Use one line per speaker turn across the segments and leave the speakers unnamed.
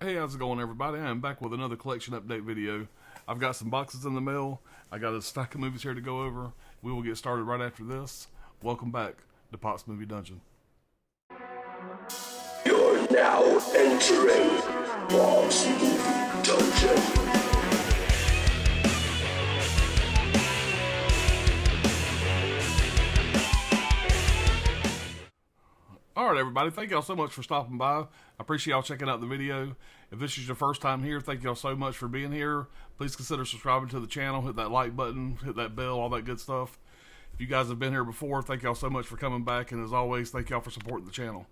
Hey, how's it going, everybody? I am back with another collection update video. I've got some boxes in the mail. I got a stack of movies here to go over. We will get started right after this. Welcome back to Pot's Movie Dungeon.
You're now entering Pot's Movie Dungeon.
Alright, everybody, thank y'all so much for stopping by. I appreciate y'all checking out the video. If this is your first time here, thank y'all so much for being here. Please consider subscribing to the channel, hit that like button, hit that bell, all that good stuff. If you guys have been here before, thank y'all so much for coming back, and as always, thank y'all for supporting the channel.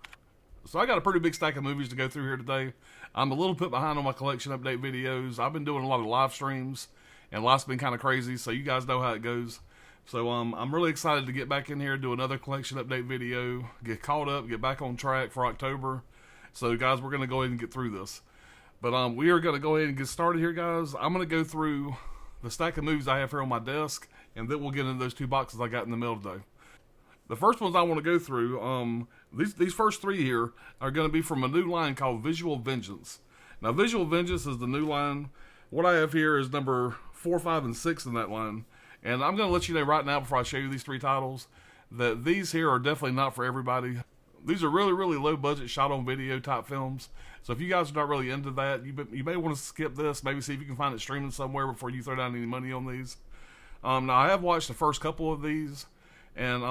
So I got a pretty big stack of movies to go through here today. I'm a little bit behind on my collection update videos. I've been doing a lot of live streams, and life's been kind of crazy, so you guys know how it goes. So I'm really excited to get back in here, do another collection update video, get caught up, get back on track for October. So guys, we're going to go ahead and get through this. But we are going to go ahead and get started here, guys. I'm going to go through the stack of movies I have here on my desk, and then we'll get into those two boxes I got in the mail today. The first ones I want to go through, these first three here are going to be from a new line called Visual Vengeance. Now, Visual Vengeance is the new line. What I have here is number 4, 5, and 6 in that line. And I'm going to let you know right now before I show you these three titles that these here are definitely not for everybody. These are really, really low budget shot on video type films. So if you guys are not really into that, you may want to skip this. Maybe see if you can find it streaming somewhere before you throw down any money on these. Now I have watched the first couple of these, and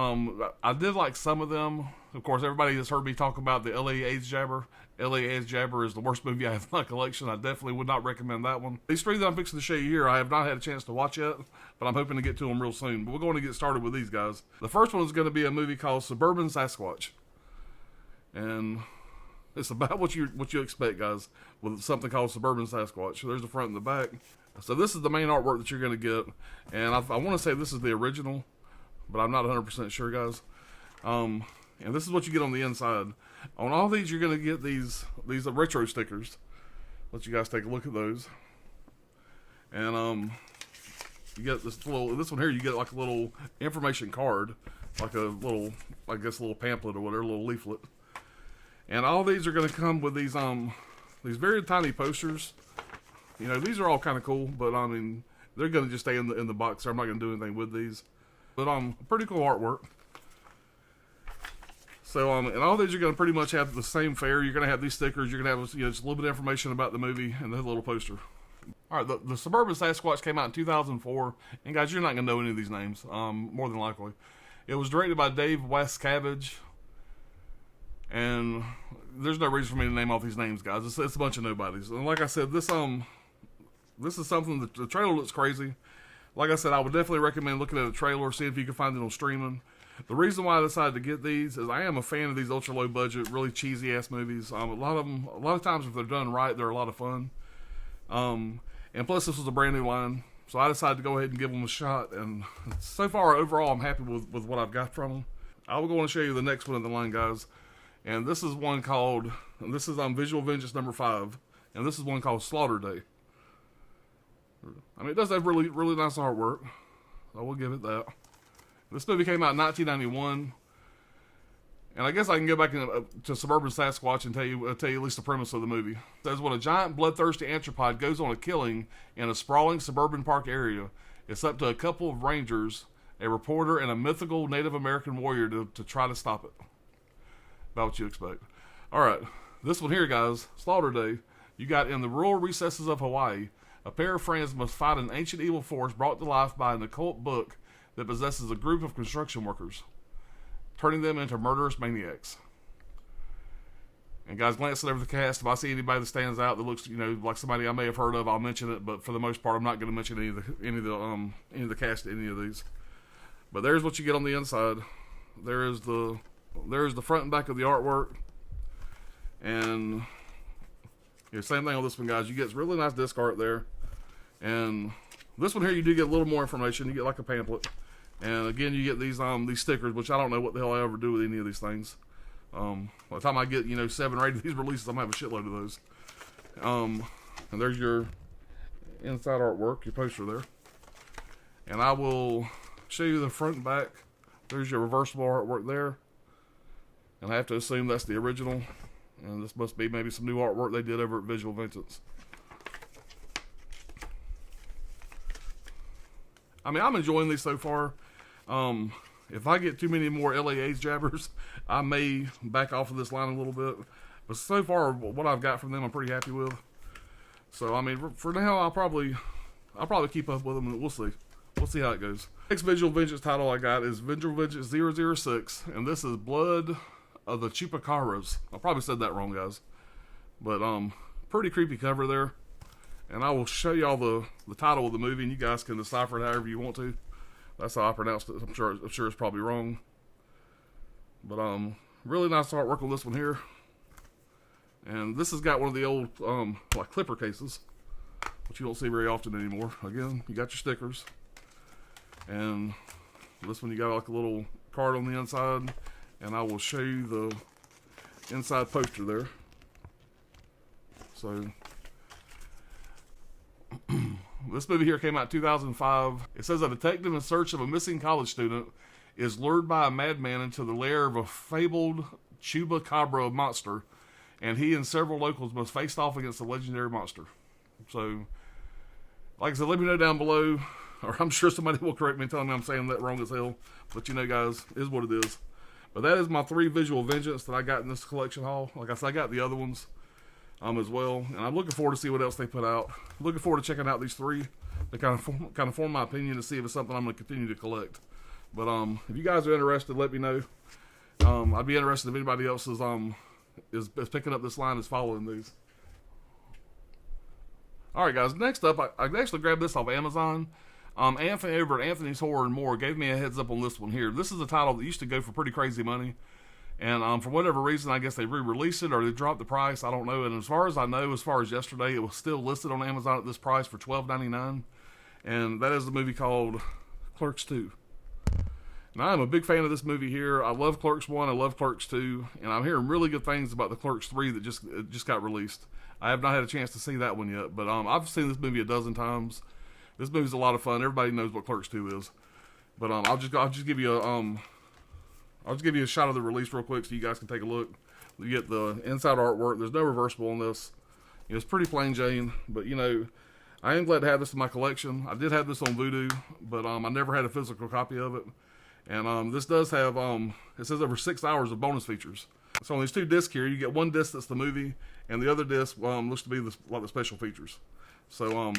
I did like some of them. Of course, everybody has heard me talk about the LA AIDS Jabber. LA AIDS Jabber is the worst movie I have in my collection. I definitely would not recommend that one. These three that I'm fixing to show you here, I have not had a chance to watch yet, but I'm hoping to get to them real soon. But we're going to get started with these guys. The first one is going to be a movie called Suburban Sasquatch. And it's about what you expect, guys, with something called Suburban Sasquatch. There's the front and the back. So this is the main artwork that you're going to get. And I want to say this is the original, but I'm not 100% sure, guys. And this is what you get on the inside. On all these, you're going to get these retro stickers. Let you guys take a look at those. And you get this one here. You get like a little information card, like a little, I guess, a little pamphlet or whatever, a little leaflet. And all these are going to come with these very tiny posters. You know, these are all kind of cool, but I mean, they're going to just stay in the box. So I'm not going to do anything with these. But pretty cool artwork. So, and all these are going to pretty much have the same fare. You're going to have these stickers. You're going to have, just a little bit of information about the movie and the little poster. All right, the Suburban Sasquatch came out in 2004. And guys, you're not going to know any of these names, more than likely. It was directed by Dave Wascavage. And there's no reason for me to name off these names, guys. It's a bunch of nobodies. And like I said, this is something that the trailer looks crazy. Like I said, I would definitely recommend looking at the trailer, see if you can find it on streaming. The reason why I decided to get these is I am a fan of these ultra low budget, really cheesy ass movies. A lot of times if they're done right, they're a lot of fun. And plus this was a brand new line, so I decided to go ahead and give them a shot. And so far, overall, I'm happy with what I've got from them. I will go and show you the next one in the line, guys. And this is one called, and this is Visual Vengeance number 5, and this is one called Slaughter Day. I mean, it does have really, really nice artwork. I will give it that. This movie came out in 1991, and I guess I can go back to Suburban Sasquatch and tell you at least the premise of the movie. It says when a giant bloodthirsty anthropod goes on a killing in a sprawling suburban park area, it's up to a couple of rangers, a reporter, and a mythical Native American warrior to try to stop it. About what you expect. All right, this one here, guys, Slaughter Day. You got in the rural recesses of Hawaii, a pair of friends must fight an ancient evil force brought to life by an occult book that possesses a group of construction workers, turning them into murderous maniacs. And guys, glancing over the cast, if I see anybody that stands out that looks, like somebody I may have heard of, I'll mention it. But for the most part, I'm not going to mention any of the cast in any of these. But there's what you get on the inside. There's the front and back of the artwork, and same thing on this one, guys. You get really nice disc art there, and this one here you do get a little more information. You get like a pamphlet. And again, you get these stickers, which I don't know what the hell I ever do with any of these things. By the time I get 7 or 8 of these releases, I'm gonna have a shitload of those. And there's your inside artwork, your poster there. And I will show you the front and back. There's your reversible artwork there. And I have to assume that's the original. And this must be maybe some new artwork they did over at Visual Vengeance. I mean, I'm enjoying these so far. If I get too many more LAA's jabbers, I may back off of this line a little bit. But so far, what I've got from them, I'm pretty happy with. So, I mean, for now, I'll probably keep up with them, and we'll see. We'll see how it goes. Next Visual Vengeance title I got is Visual Vengeance 006, and this is Blood of the Chupacabras. I probably said that wrong, guys. But, pretty creepy cover there. And I will show y'all the title of the movie, and you guys can decipher it however you want to. That's how I pronounced it. I'm sure it's probably wrong. But, really nice artwork on this one here. And this has got one of the old, like clipper cases, which you don't see very often anymore. Again, you got your stickers. And this one you got like a little card on the inside. And I will show you the inside poster there. So, this movie here came out in 2005. It says a detective in search of a missing college student is lured by a madman into the lair of a fabled Chupacabra monster, and he and several locals must face off against the legendary monster. So, like I said, let me know down below, or I'm sure somebody will correct me and tell me I'm saying that wrong as hell. But you know, guys, is what it is. But that is my 3 Visual Vengeance that I got in this collection haul. Like I said, I got the other ones as well, and I'm looking forward to see what else they put out. Looking forward to checking out these 3 to kind of form my opinion to see if it's something I'm going to continue to collect. But if you guys are interested, let me know. I'd be interested if anybody else is picking up this line, is following these. All right, guys. Next up, I actually grabbed this off Amazon. Anthony over at Anthony's Horror and More gave me a heads up on this one here. This is a title that used to go for pretty crazy money. And for whatever reason, I guess they re-released it or they dropped the price. I don't know. And as far as I know, as far as yesterday, it was still listed on Amazon at this price for $12.99. And that is the movie called Clerks 2. Now, I'm a big fan of this movie here. I love Clerks 1. I love Clerks 2. And I'm hearing really good things about the Clerks 3 that just got released. I have not had a chance to see that one yet. But I've seen this movie a dozen times. This movie's a lot of fun. Everybody knows what Clerks 2 is. But I'll just give you a shot of the release real quick so you guys can take a look. You get the inside artwork. There's no reversible on this. It's pretty plain Jane, but you know, I am glad to have this in my collection. I did have this on Vudu, but I never had a physical copy of it. And this does have, it says over 6 hours of bonus features. So on these 2 discs here, you get one disc that's the movie, and the other disc looks to be like the special features. So,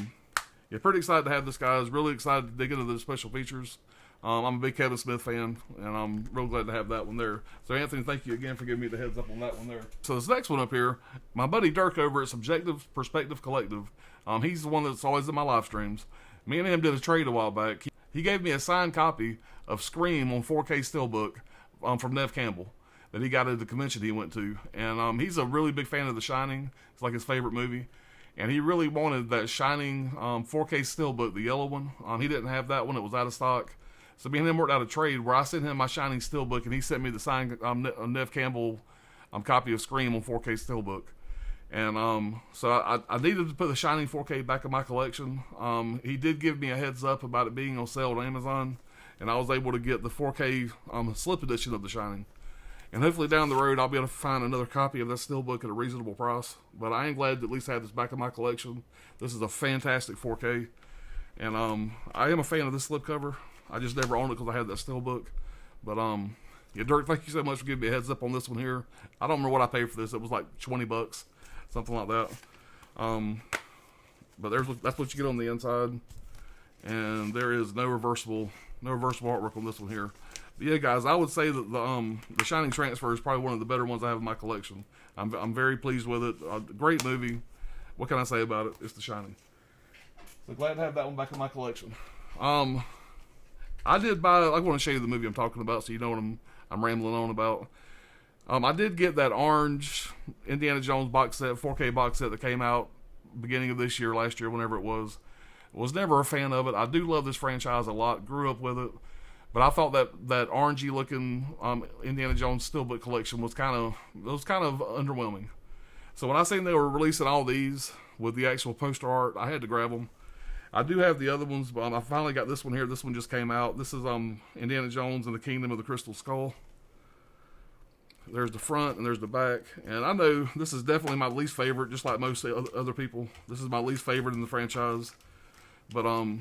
yeah, pretty excited to have this, guys. Really excited to dig into the special features. I'm a big Kevin Smith fan, and I'm real glad to have that one there. So, Anthony, thank you again for giving me the heads up on that one there. So, this next one up here, my buddy Dirk over at Subjective Perspective Collective, he's the one that's always in my live streams. Me and him did a trade a while back. He gave me a signed copy of Scream on 4K Steelbook from Nev Campbell that he got at the convention he went to. And he's a really big fan of The Shining. It's like his favorite movie. And he really wanted that Shining 4K Steelbook, the yellow one. He didn't have that one. It was out of stock. So me and him worked out a trade where I sent him my Shining Steelbook, and he sent me the signed Nev Campbell copy of Scream on 4K Steelbook. And so I needed to put the Shining 4K back in my collection. He did give me a heads up about it being on sale on Amazon, and I was able to get the 4K slip edition of The Shining. And hopefully down the road I'll be able to find another copy of that Steelbook at a reasonable price. But I am glad to at least have this back in my collection. This is a fantastic 4K. And I am a fan of this slipcover. I just never owned it because I had that Steelbook. But yeah, Dirk, thank you so much for giving me a heads up on this one here. I don't remember what I paid for this. It was like $20, something like that. But that's what you get on the inside. And there is no reversible artwork on this one here. But yeah, guys, I would say that the Shining Transfer is probably one of the better ones I have in my collection. I'm very pleased with it. Great movie. What can I say about it? It's The Shining. So glad to have that one back in my collection. I did buy. I want to show you the movie I'm talking about, so you know what I'm rambling on about. I did get that orange Indiana Jones box set, 4K box set that came out beginning of this year, last year, whenever it was. Was never a fan of it. I do love this franchise a lot. Grew up with it. But I thought that orangey looking Indiana Jones Steelbook collection was kind of underwhelming. So when I seen they were releasing all these with the actual poster art, I had to grab them. I do have the other ones, but I finally got this one here. This one just came out. This is Indiana Jones and the Kingdom of the Crystal Skull. There's the front and there's the back. And I know this is definitely my least favorite, just like most other people. This is my least favorite in the franchise. But I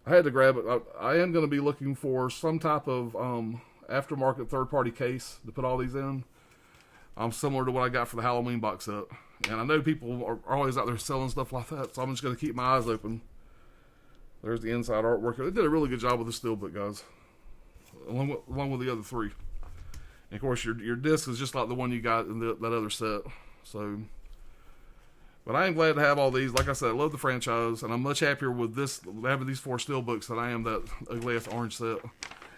had to grab it. I am going to be looking for some type of aftermarket third-party case to put all these in. Similar to what I got for the Halloween box set. And I know people are always out there selling stuff like that, so I'm just going to keep my eyes open. There's the inside artwork. They did a really good job with the steelbook, guys, along with the other three. And of course, your disc is just like the one you got in that other set. So, but I am glad to have all these. Like I said, I love the franchise, and I'm much happier with this having these 4 steelbooks than I am that ugly ass orange set.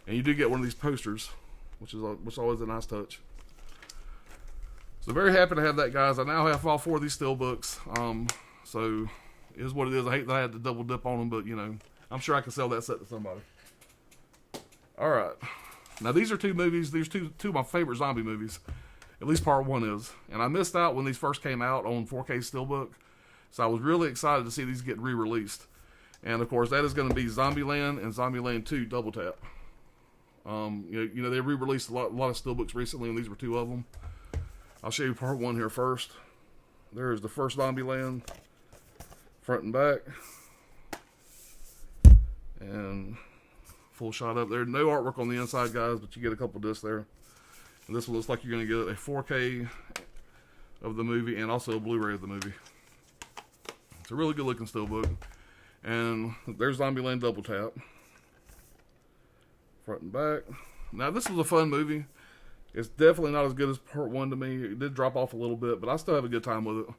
And you do get one of these posters, which is always a nice touch. So very happy to have that, guys. I now have all 4 of these steelbooks. So it is what it is. I hate that I had to double dip on them, but you know, I'm sure I can sell that set to somebody. All right. Now these are 2 movies. These two of my favorite zombie movies. At least part 1 is. And I missed out when these first came out on 4K steelbook. So I was really excited to see these get re-released. And of course, that is going to be Zombieland and Zombieland 2 Double Tap. You know they re-released a lot of steelbooks recently, and these were 2 of them. I'll show you part 1 here first. There's the first Zombieland, front and back, and full shot up there. No artwork on the inside, guys, but you get a couple discs there. And this one looks like you're going to get a 4K of the movie and also a Blu-ray of the movie. It's a really good looking steelbook. And there's Zombieland Double Tap, front and back. Now this was a fun movie. It's definitely not as good as part 1 to me. It did drop off a little bit, but I still have a good time with it.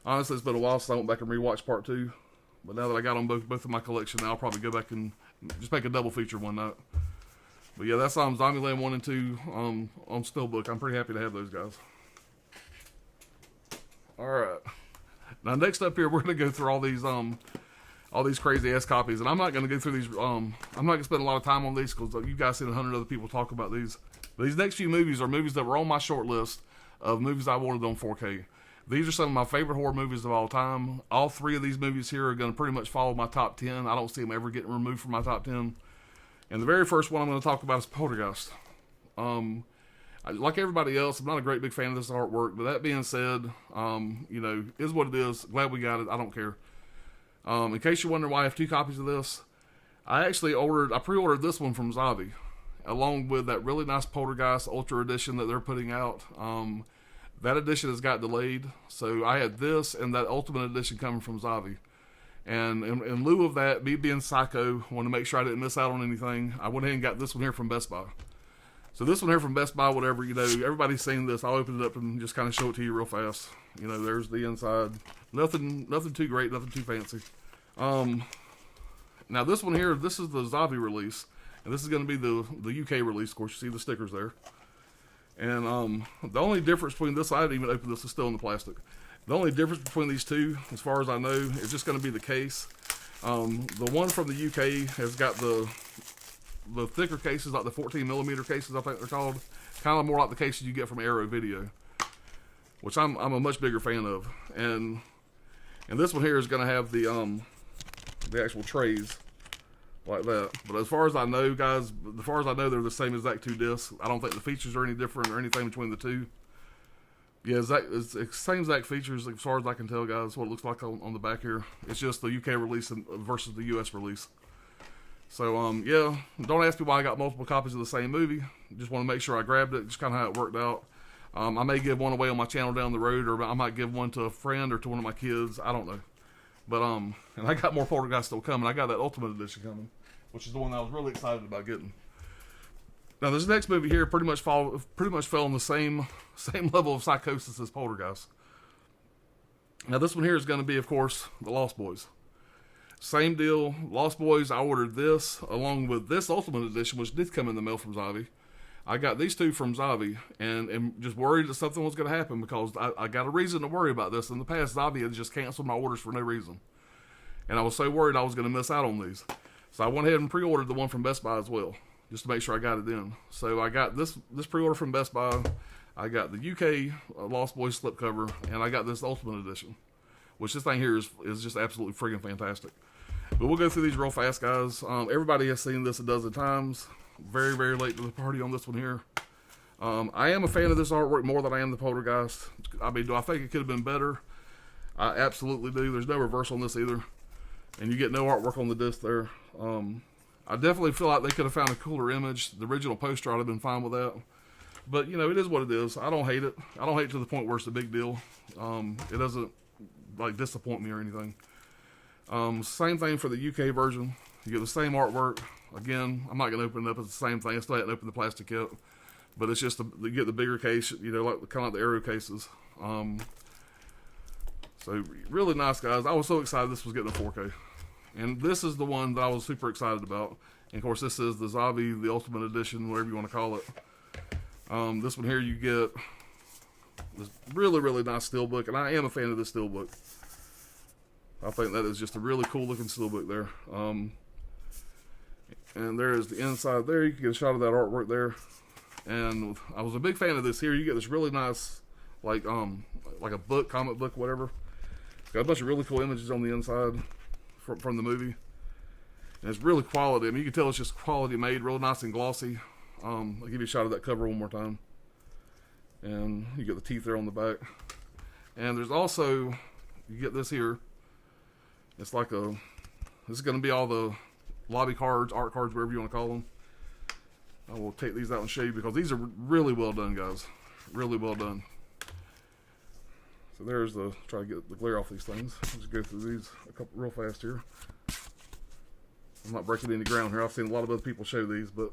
Honestly, it's been a while since I went back and rewatched part 2. But now that I got on both of my collection, now I'll probably go back and just make a double feature one night. But yeah, that's Zombieland 1 and 2 on steelbook. I'm pretty happy to have those, guys. Alright. Now next up here, we're going to go through all these crazy ass copies. And I'm not going to go through these, I'm not going to spend a lot of time on these because you guys seen 100 other people talk about these. These next few movies are movies that were on my short list of movies I wanted on 4K. These are some of my favorite horror movies of all time. All 3 of these movies here are going to pretty much follow my top 10. I don't see them ever getting removed from my top 10. And the very first one I'm going to talk about is Poltergeist. Like everybody else, I'm not a great big fan of this artwork, but that being said, you know, is what it is. Glad we got it. I don't care. In case you're wondering why I have 2 copies of this, I pre-ordered this one from Zavi, along with that really nice Poltergeist Ultra Edition that they're putting out. That edition has got delayed, so I had this and that Ultimate Edition coming from Zavi. And in lieu of that, me being psycho, wanted to make sure I didn't miss out on anything, I went ahead and got this one here from Best Buy. So this one here from Best Buy, whatever, you know, everybody's seen this. I'll open it up and just kind of show it to you real fast. You know, there's the inside. Nothing too great, nothing too fancy. Now this one here, this is the Zavi release. And this is going to be the UK release. Of course, you see the stickers there. And the only difference between this, I didn't even open this, it's still in the plastic. The only difference between these 2, as far as I know, is just going to be the case. The one from the UK has got the thicker cases, like the 14mm cases, I think they're called. Kind of more like the cases you get from Arrow Video, which I'm a much bigger fan of. And this one here is going to have the actual trays like that. But as far as I know, guys, they're the same exact 2 discs. I don't think the features are any different or anything between the 2. Yeah, it's the same exact features as far as I can tell, guys. What it looks like on the back here. It's just the UK release versus the US release. So, yeah, don't ask me why I got multiple copies of the same movie. Just want to make sure I grabbed it, just kind of how it worked out. I may give one away on my channel down the road, or I might give one to a friend or to one of my kids. I don't know. But, and I got more Poltergeist still coming. I got that Ultimate Edition coming, which is the one I was really excited about getting. Now, this next movie here pretty much fell on the same level of psychosis as Poltergeist. Now, this one here is going to be, of course, The Lost Boys. Same deal. Lost Boys, I ordered this along with this Ultimate Edition, which did come in the mail from Zavi. I got these 2 from Zavi and just worried that something was going to happen because I got a reason to worry about this. In the past, Zavi had just canceled my orders for no reason. And I was so worried I was going to miss out on these. So I went ahead and pre-ordered the one from Best Buy as well, just to make sure I got it in. So I got this pre-order from Best Buy. I got the UK Lost Boys slipcover, and I got this Ultimate Edition, which this thing here is just absolutely friggin' fantastic. But we'll go through these real fast, guys. Everybody has seen this a dozen times. Very, very late to the party on this one here. I am a fan of this artwork more than I am the poltergeist. I mean, do I think it could have been better? I absolutely do. There's no reverse on this either. And you get no artwork on the disc there. I definitely feel like they could have found a cooler image. The original poster, I'd have been fine with that. But, you know, it is what it is. I don't hate it. I don't hate it to the point where it's a big deal. It doesn't, like, disappoint me or anything. Same thing for the UK version. You get the same artwork. Again, I'm not going to open it up. It's the same thing. I still haven't opened the plastic yet. But it's just, you get the bigger case, you know, like kind of like the Arrow cases. So, really nice, guys. I was so excited this was getting a 4K. And this is the one that I was super excited about. And, of course, this is the Zombie, the Ultimate Edition, whatever you want to call it. This one here, you get this really, really nice steelbook. And I am a fan of this steelbook. I think that is just a really cool looking steelbook there. And there is the inside there. You can get a shot of that artwork there. And I was a big fan of this here. You get this really nice, like a book, comic book, whatever. It's got a bunch of really cool images on the inside from the movie. And it's really quality. I mean, you can tell it's just quality made, real nice and glossy. I'll give you a shot of that cover one more time. And you get the teeth there on the back. And there's also, you get this here. It's like this is going to be all the lobby cards, art cards, whatever you want to call them. I will take these out and show you because these are really well done, guys. Really well done. So there's try to get the glare off these things. Let's go through these a couple real fast here. I'm not breaking any ground here. I've seen a lot of other people show these, but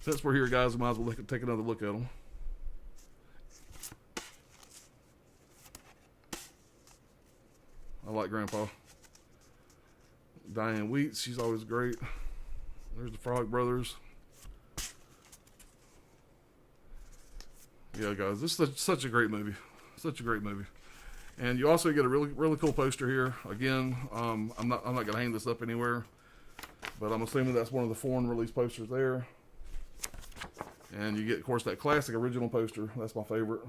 since we're here, guys, we might as well take another look at them. I like Grandpa. Diane Wheats, she's always great. There's the Frog Brothers. Yeah, guys, this is such a great movie. Such a great movie. And you also get a really, really cool poster here. Again, I'm not going to hang this up anywhere, but I'm assuming that's one of the foreign release posters there. And you get, of course, that classic original poster. That's my favorite.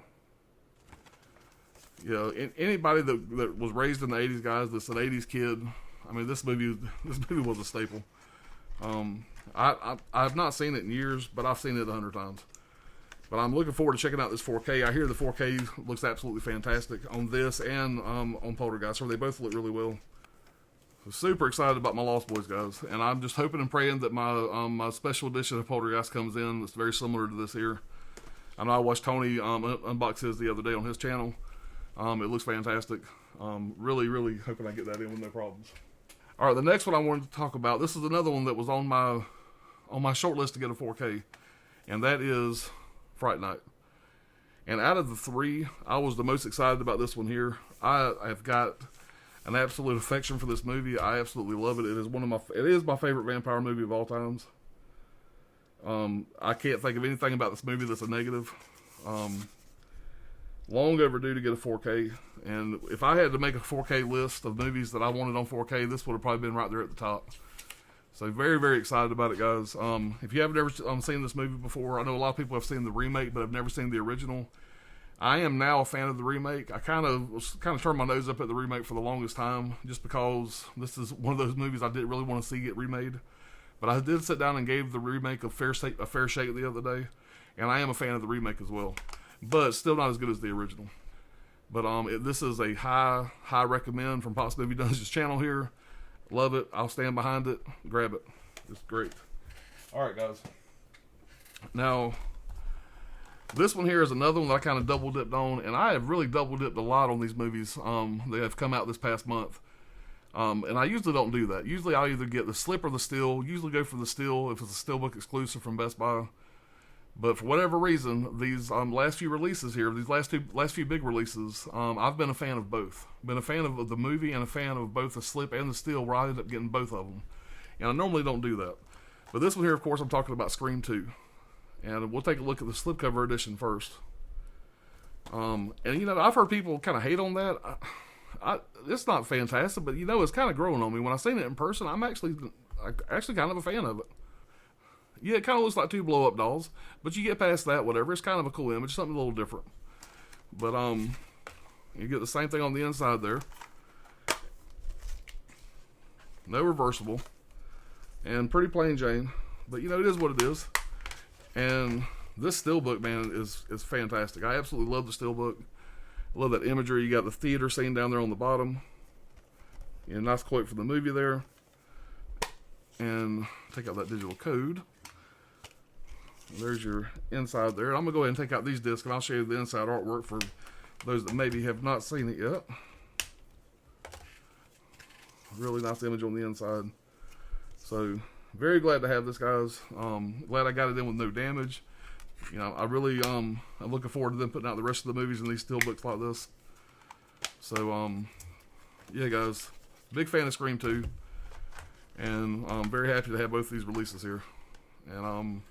Yeah, anybody that was raised in the 80s, guys, that's an 80s kid, I mean, this movie was a staple. I have not seen it in years, but I've seen it 100 times. But I'm looking forward to checking out this 4K. I hear the 4K looks absolutely fantastic on this and on Poltergeist, so they both look really well. So super excited about my Lost Boys, guys. And I'm just hoping and praying that my special edition of Poltergeist comes in that's very similar to this here. I know I watched Tony unbox his the other day on his channel. It looks fantastic. Really, really hoping I get that in with no problems. All right, the next one I wanted to talk about, this is another one that was on my short list to get a 4K, and that is Fright Night. And out of the three, I was the most excited about this one here. I have got an absolute affection for this movie. I absolutely love it. It is my favorite vampire movie of all times. I can't think of anything about this movie that's a negative. Long overdue to get a 4K. And if I had to make a 4K list of movies that I wanted on 4K, this would have probably been right there at the top. So very, very excited about it, guys. If you haven't ever seen this movie before, I know a lot of people have seen the remake, but have never seen the original. I am now a fan of the remake. I kind of turned my nose up at the remake for the longest time, just because this is one of those movies I didn't really want to see get remade. But I did sit down and gave the remake a fair shake the other day, and I am a fan of the remake as well. But still not as good as the original. But this is a high recommend from Pops Movie Dungeons channel here. Love it. I'll stand behind it. Grab it. It's great. All right, guys. Now, this one here is another one that I kind of double dipped on, and I have really double dipped a lot on these movies that have come out this past month. And I usually don't do that. Usually I'll either get the slip or the steel. Usually go for the steel if it's a steelbook exclusive from Best Buy. But for whatever reason, these last few releases here, these last few big releases, I've been a fan of both. Been a fan of the movie and a fan of both the slip and the steel, where I ended up getting both of them. And I normally don't do that. But this one here, of course, I'm talking about Scream 2. And we'll take a look at the slipcover edition first. And, you know, I've heard people kind of hate on that. It's not fantastic, but, you know, it's kind of growing on me. When I seen it in person, I'm actually kind of a fan of it. Yeah, it kind of looks like two blow-up dolls, but you get past that, whatever. It's kind of a cool image, something a little different. But you get the same thing on the inside there. No reversible, and pretty plain Jane. But you know, it is what it is. And this steelbook, man, is fantastic. I absolutely love the steelbook. I love that imagery. You got the theater scene down there on the bottom. Nice quote from the movie there. And take out that digital code. There's your inside there. I'm going to go ahead and take out these discs, and I'll show you the inside artwork for those that maybe have not seen it yet. Really nice image on the inside. So, very glad to have this, guys. Glad I got it in with no damage. I really, I'm looking forward to them putting out the rest of the movies in these steelbooks like this. So, yeah, guys. Big fan of Scream 2. And I'm very happy to have both these releases here. And,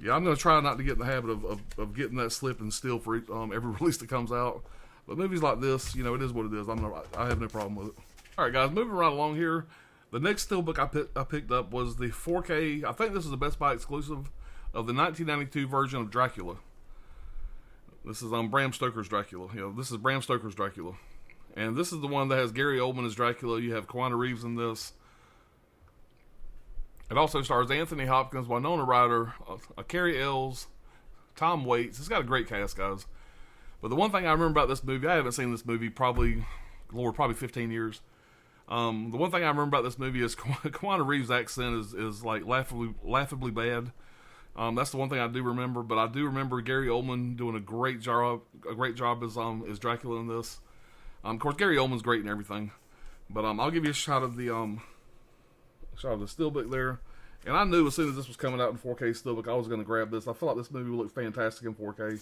yeah, I'm going to try not to get in the habit of getting that slip and steal for every release that comes out. But movies like this, it is what it is. I have no problem with it. All right, guys, moving right along here. The next steelbook I picked up was the 4K. I think this is a Best Buy exclusive of the 1992 version of Dracula. This is Bram Stoker's Dracula. This is Bram Stoker's Dracula. And this is the one that has Gary Oldman as Dracula. You have Keanu Reeves in this. It also stars Anthony Hopkins, Winona Ryder, Carrie Ells, Tom Waits. It's got a great cast, guys. But the one thing I remember about this movie, I haven't seen this movie probably 15 years. The one thing I remember about this movie is Keanu Reeves' accent is like laughably bad. That's the one thing I do remember. But I do remember Gary Oldman doing a great job as Dracula in this. Of course, Gary Oldman's great in everything. But I'll give you a shot of the steelbook there. And I knew as soon as this was coming out in 4K steelbook, I was going to grab this. I feel like this movie would look fantastic in 4K.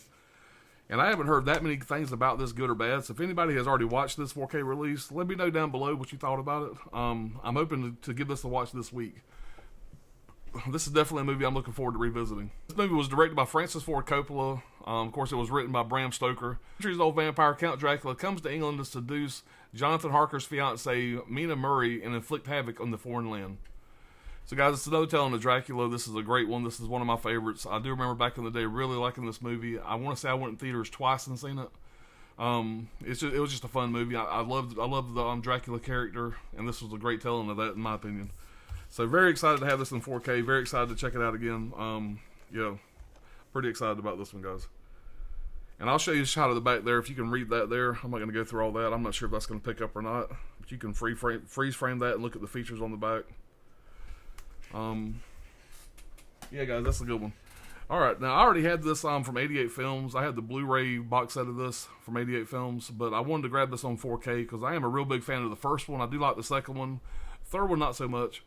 And I haven't heard that many things about this, good or bad. So if anybody has already watched this 4K release, let me know down below what you thought about it. I'm hoping to give this a watch this week. This is definitely a movie I'm looking forward to revisiting. This movie was directed by Francis Ford Coppola. Of course, it was written by Bram Stoker. Centuries-old vampire Count Dracula comes to England to seduce Jonathan Harker's fiancee, Mina Murray, and inflict havoc on the foreign land. So, guys, it's another telling of Dracula. This is a great one. This is one of my favorites. I do remember back in the day really liking this movie. I want to say I went in theaters twice and seen it. It was just a fun movie. I loved the Dracula character, and this was a great telling of that, in my opinion. So, very excited to have this in 4K. Very excited to check it out again. Pretty excited about this one, guys. And I'll show you a shot of the back there. If you can read that there, I'm not going to go through all that. I'm not sure if that's going to pick up or not. But you can freeze frame that and look at the features on the back. Yeah, guys, that's a good one. All right, now I already had this from 88 Films. I had the Blu-ray box set of this from 88 Films, but I wanted to grab this on 4K because I am a real big fan of the first one. I do like the second one. Third one, not so much.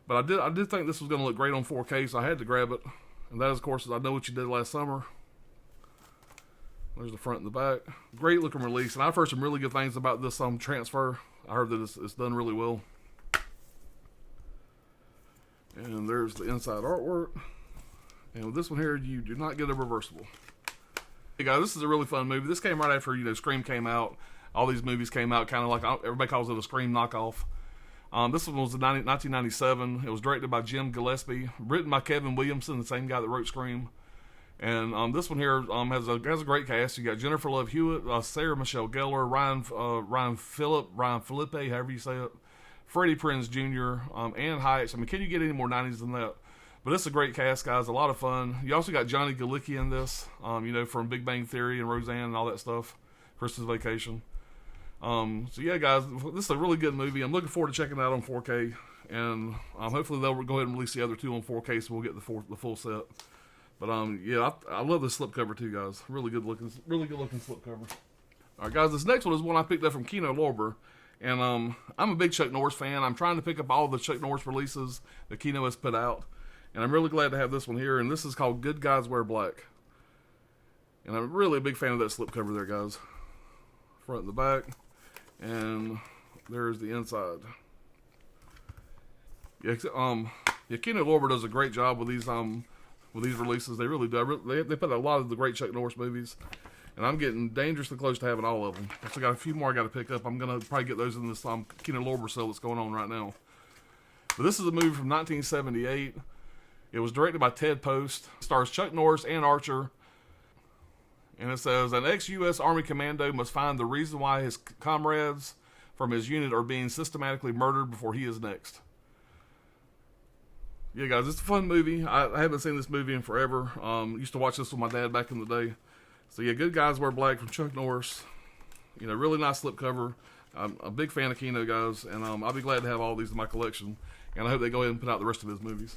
But I did think this was going to look great on 4K, so I had to grab it. And that, of course, is I Know What You Did Last Summer. There's the front and the back. Great looking release. And I've heard some really good things about this transfer. I heard that it's done really well. And there's the inside artwork. And with this one here, you do not get a reversible. Hey guys, this is a really fun movie. This came right after, Scream came out. All these movies came out kind of like, everybody calls it a Scream knockoff. This one was 1997. It was directed by Jim Gillespie. Written by Kevin Williamson, the same guy that wrote Scream. And this one here has a great cast. You got Jennifer Love Hewitt, Sarah Michelle Gellar, Ryan Philippe, however you say it, Freddie Prinze Jr., Anne Heitz. I mean, can you get any more 90s than that? But it's a great cast, guys. A lot of fun. You also got Johnny Galecki in this, from Big Bang Theory and Roseanne and all that stuff. Christmas Vacation. So yeah, guys, this is a really good movie. I'm looking forward to checking it out on 4K, and hopefully they'll go ahead and release the other two on 4K, so we'll get the full set. But yeah, I love this slipcover too, guys. Really good looking slipcover. All right, guys, this next one is one I picked up from Kino Lorber, and I'm a big Chuck Norris fan. I'm trying to pick up all the Chuck Norris releases that Kino has put out, and I'm really glad to have this one here. And this is called Good Guys Wear Black, and I'm really a big fan of that slipcover there, guys. Front and the back. And there's the inside. Yeah, Kino Lorber does a great job with these releases. They really do. They put a lot of the great Chuck Norris movies, and I'm getting dangerously close to having all of them. I still got a few more I got to pick up. I'm gonna probably get those in this Kino Lorber sale that's going on right now. But this is a movie from 1978. It was directed by Ted Post. It stars Chuck Norris and Archer. And it says, an ex-U.S. Army commando must find the reason why his comrades from his unit are being systematically murdered before he is next. Yeah, guys, it's a fun movie. I haven't seen this movie in forever. Used to watch this with my dad back in the day. So yeah, Good Guys Wear Black from Chuck Norris. You know, really nice slipcover. I'm a big fan of Kino, guys, and I'll be glad to have all these in my collection. And I hope they go ahead and put out the rest of his movies.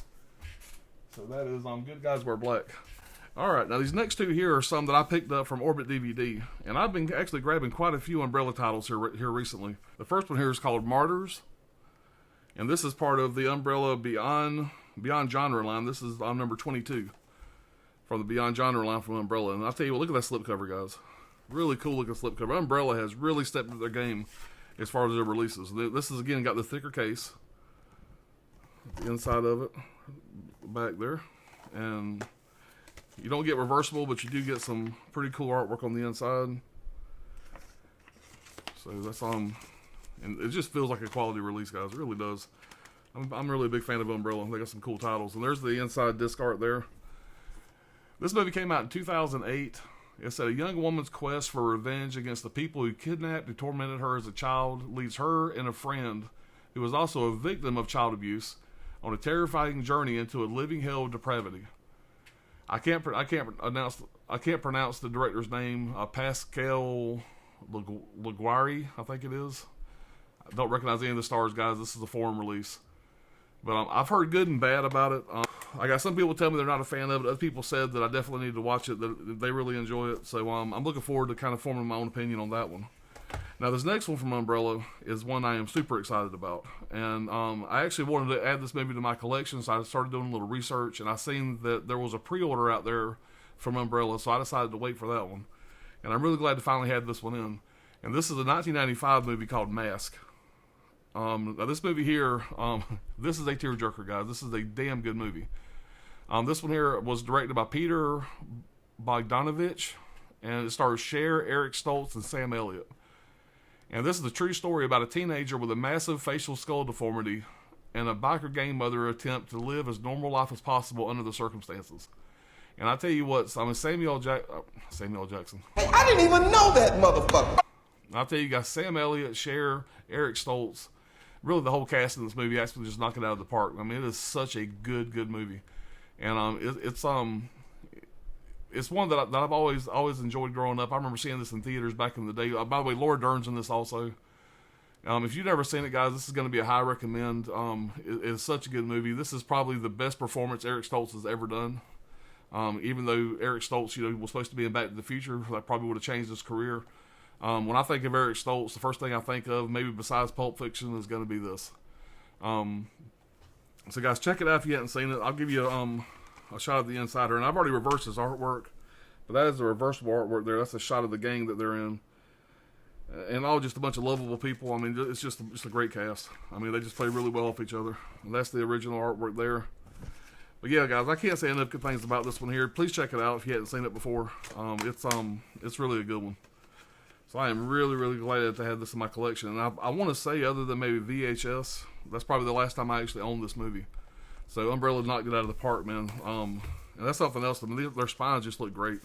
So that is Good Guys Wear Black. All right, now these next two here are some that I picked up from Orbit DVD, and I've been actually grabbing quite a few Umbrella titles here recently. The first one here is called Martyrs, and this is part of the Umbrella Beyond Genre line. This is number 22 from the Beyond Genre line from Umbrella. And I'll tell you what, look at that slipcover, guys. Really cool looking slipcover. Umbrella has really stepped up their game as far as their releases. This is, again, got the thicker case. The inside of it, back there. And you don't get reversible, but you do get some pretty cool artwork on the inside. So that's and it just feels like a quality release, guys. It really does. I'm really a big fan of Umbrella. They got some cool titles. And there's the inside disc art there. This movie came out in 2008. It said a young woman's quest for revenge against the people who kidnapped and tormented her as a child leads her and a friend, who was also a victim of child abuse, on a terrifying journey into a living hell of depravity. I can't pronounce the director's name. Pascal Laguari, I think it is. I don't recognize any of the stars, guys. This is a foreign release. But I've heard good and bad about it. I got some people tell me they're not a fan of it. Other people said that I definitely need to watch it, that they really enjoy it. So I'm looking forward to kind of forming my own opinion on that one. Now, this next one from Umbrella is one I am super excited about. And I actually wanted to add this movie to my collection, so I started doing a little research, and I seen that there was a pre-order out there from Umbrella, so I decided to wait for that one. And I'm really glad to finally have this one in. And this is a 1995 movie called Mask. Now this movie here, this is a tearjerker, guys. This is a damn good movie. This one here was directed by Peter Bogdanovich, and it stars Cher, Eric Stoltz, and Sam Elliott. And this is a true story about a teenager with a massive facial skull deformity and a biker gang mother attempt to live as normal life as possible under the circumstances. And I tell you what, Samuel Jackson.
Hey, I didn't even know that motherfucker.
I'll tell you guys, Sam Elliott, Cher, Eric Stoltz, really the whole cast in this movie actually just knock it out of the park. I mean, it is such a good movie. And it's one that I've always enjoyed growing up. I remember seeing this in theaters back in the day. By the way, Laura Dern's in this also. If you've never seen it, guys, this is going to be a high recommend. It's such a good movie. This is probably the best performance Eric Stoltz has ever done. Even though Eric Stoltz, was supposed to be in Back to the Future, that probably would have changed his career. When I think of Eric Stoltz, the first thing I think of, maybe besides Pulp Fiction, is going to be this. So guys, check it out if you haven't seen it. I'll give you a shot of the inside here, and I've already reversed his artwork, but that is the reversible artwork there. That's a shot of the gang that they're in, and all just a bunch of lovable people. I mean, it's just a great cast. I mean, they just play really well off each other. And that's the original artwork there. But yeah, guys, I can't say enough good things about this one here. Please check it out if you hadn't seen it before. It's really a good one. So I am really glad to have this in my collection. And I want to say, other than maybe VHS, that's probably the last time I actually owned this movie. So Umbrella knocked it out of the park, man. And that's something else. I mean, their spines just look great.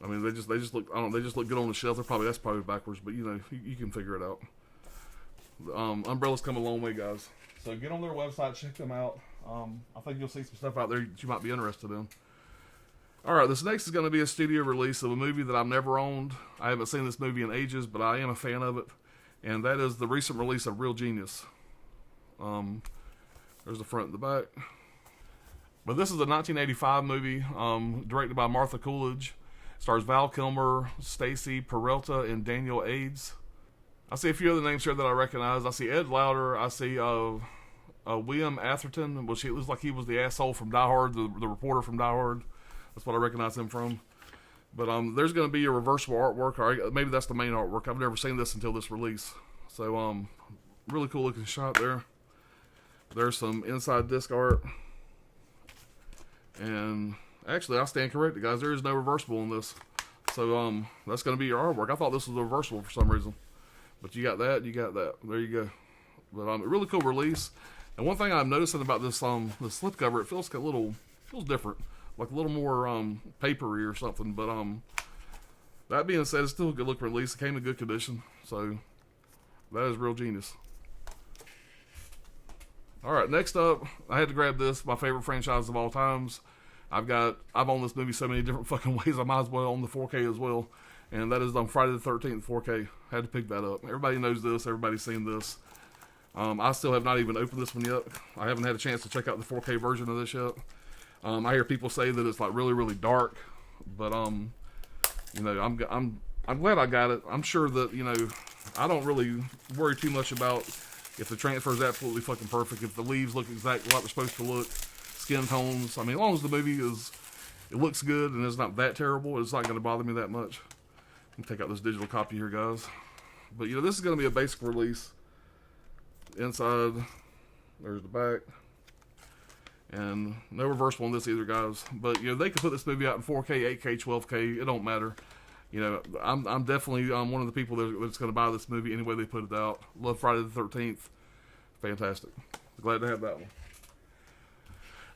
I mean, they just look. They just look good on the shelf. That's probably backwards, but you can figure it out. Umbrella's come a long way, guys. So get on their website, check them out. I think you'll see some stuff out there that you might be interested in. Alright, this next is going to be a studio release of a movie that I've never owned. I haven't seen this movie in ages, but I am a fan of it. And that is the recent release of Real Genius. There's the front and the back. But this is a 1985 movie, directed by Martha Coolidge. It stars Val Kilmer, Stacy Peralta, and Daniel Aids. I see a few other names here that I recognize. I see Ed Lauder. I see William Atherton, which it looks like he was the asshole from Die Hard, the reporter from Die Hard. That's what I recognize him from. But there's going to be a reversible artwork, or maybe that's the main artwork. I've never seen this until this release. So, really cool looking shot there. There's some inside disc art. And actually, I stand corrected, guys. There is no reversible in this. So, that's going to be your artwork. I thought this was a reversible for some reason. But you got that, you got that. There you go. But a really cool release. And one thing I'm noticing about this the slipcover, it feels different. Like a little more papery or something. But that being said, it's still a good look release. It came in good condition. So that is Real Genius. All right, next up, I had to grab this, my favorite franchise of all times. I've owned this movie so many different fucking ways, I might as well own the 4K as well. And that is on Friday the 13th 4K. Had to pick that up. Everybody knows this. Everybody's seen this. I still have not even opened this one yet. I haven't had a chance to check out the 4K version of this yet. I hear people say that it's like really, really dark, but you know, I'm glad I got it. I'm sure that, you know, I don't really worry too much about if the transfer is absolutely fucking perfect, if the leaves look exactly like they're supposed to look, skin tones. I mean, as long as the movie it looks good and it's not that terrible, it's not going to bother me that much. Let me take out this digital copy here, guys. But, you know, this is going to be a basic release. Inside, there's the back. And no reversible on this either, guys. But, you know, they could put this movie out in 4K, 8K, 12K. It don't matter. You know, I'm definitely one of the people that's going to buy this movie any way they put it out. Love Friday the 13th. Fantastic. Glad to have that one.